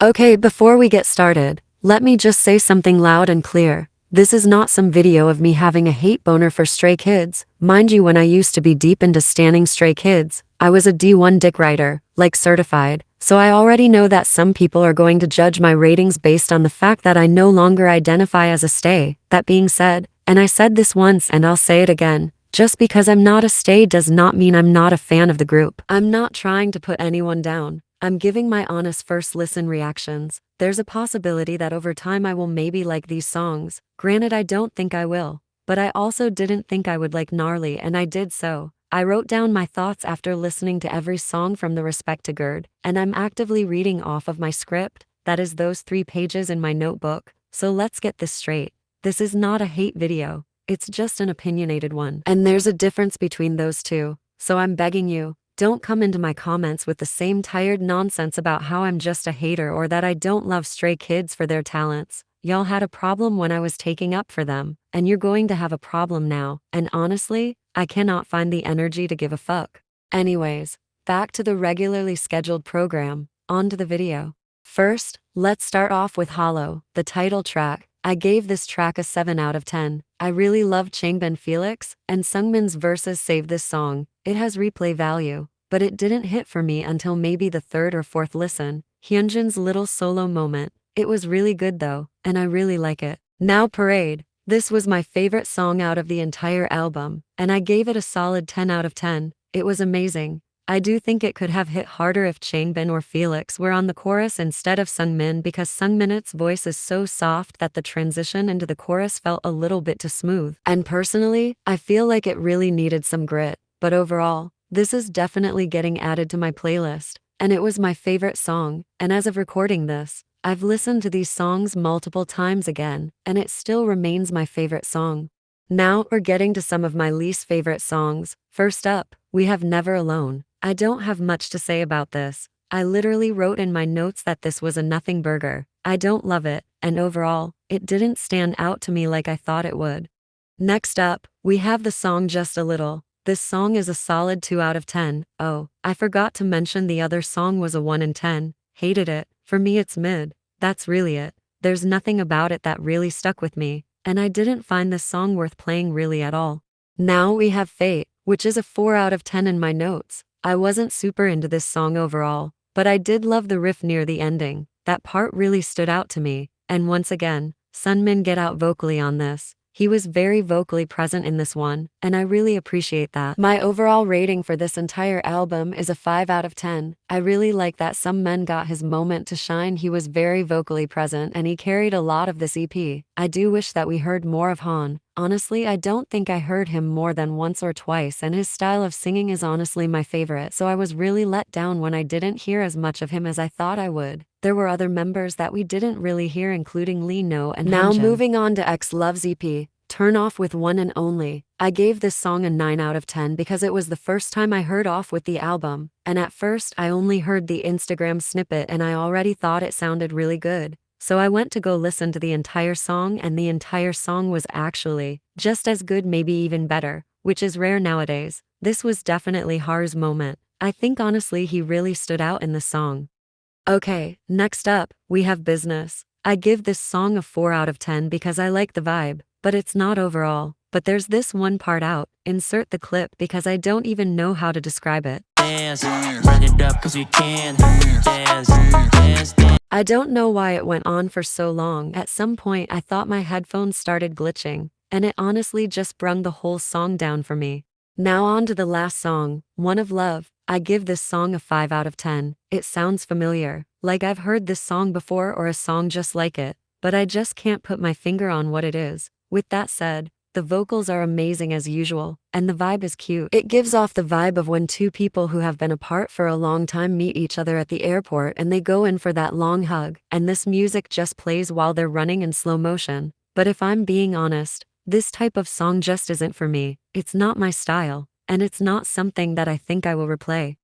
Okay, before we get started, let me just say something loud and clear. This is not some video of me having a hate boner for Stray Kids. Mind you, when I used to be deep into standing Stray Kids, I was a D1 dick writer, like certified, so I already know that some people are going to judge my ratings based on the fact that I no longer identify as a stay. That being said, and I said this once and I'll say it again, just because I'm not a stay does not mean I'm not a fan of the group. I'm not trying to put anyone down. I'm giving my honest first listen reactions. There's a possibility that over time I will maybe like these songs. Granted, I don't think I will, but I also didn't think I would like Gnarly, and I did so. I wrote down my thoughts after listening to every song from the Respect to Gerd, and I'm actively reading off of my script, that is those 3 pages in my notebook. So let's get this straight. This is not a hate video, it's just an opinionated one. And there's a difference between those two, so I'm begging you, don't come into my comments with the same tired nonsense about how I'm just a hater or that I don't love Stray Kids for their talents. Y'all had a problem when I was taking up for them, and you're going to have a problem now, and honestly, I cannot find the energy to give a fuck. Anyways, back to the regularly scheduled program, on to the video. First, let's start off with Hollow, the title track. I gave this track a 7 out of 10. I really love Changbin Felix, and Sungmin's verses save this song. It has replay value, but it didn't hit for me until maybe the 3rd or 4th listen. Hyunjin's little solo moment. It was really good though, and I really like it. Now Parade. This was my favorite song out of the entire album, and I gave it a solid 10 out of 10. It was amazing. I do think it could have hit harder if Changbin or Felix were on the chorus instead of Sungmin, because Sungmin's voice is so soft that the transition into the chorus felt a little bit too smooth. And personally, I feel like it really needed some grit, but overall, this is definitely getting added to my playlist, and it was my favorite song, and as of recording this, I've listened to these songs multiple times again, and it still remains my favorite song. Now we're getting to some of my least favorite songs. First up, we have Never Alone. I don't have much to say about this. I literally wrote in my notes that this was a nothing burger. I don't love it, and overall, it didn't stand out to me like I thought it would. Next up, we have the song Just a Little. This song is a solid 2 out of 10. Oh, I forgot to mention the other song was a 1 in 10. Hated it. For me it's mid. That's really it. There's nothing about it that really stuck with me, and I didn't find this song worth playing really at all. Now we have Fate, which is a 4 out of 10 in my notes. I wasn't super into this song overall, but I did love the riff near the ending. That part really stood out to me, and once again, Sunmin get out vocally on this. He was very vocally present in this one, and I really appreciate that. My overall rating for this entire album is a 5 out of 10. I really like that Sungmin got his moment to shine. He was very vocally present and he carried a lot of this EP. I do wish that we heard more of Han. Honestly, I don't think I heard him more than once or twice, and his style of singing is honestly my favorite, so I was really let down when I didn't hear as much of him as I thought I would. There were other members that we didn't really hear, including Lee No and Now Hyunjin. Moving on to XLOV's EP, Turn Off with One and Only. I gave this song a 9 out of 10 because it was the first time I heard Off with the album, and at first I only heard the Instagram snippet and I already thought it sounded really good. So I went to go listen to the entire song, and the entire song was actually just as good, maybe even better, which is rare nowadays. This was definitely Har's moment. I think honestly he really stood out in the song. Okay, next up, we have Business. I give this song a 4 out of 10 because I like the vibe, but it's not overall. But there's this one part out, insert the clip because I don't even know how to describe it. Dance, run it up 'cause we can. Dance, dance, dance. I don't know why it went on for so long. At some point I thought my headphones started glitching, and it honestly just brung the whole song down for me. Now on to the last song, One of Love. I give this song a 5 out of 10. It sounds familiar, like I've heard this song before or a song just like it, but I just can't put my finger on what it is. With that said, the vocals are amazing as usual, and the vibe is cute. It gives off the vibe of when two people who have been apart for a long time meet each other at the airport and they go in for that long hug, and this music just plays while they're running in slow motion. But if I'm being honest, this type of song just isn't for me. It's not my style, and it's not something that I think I will replay.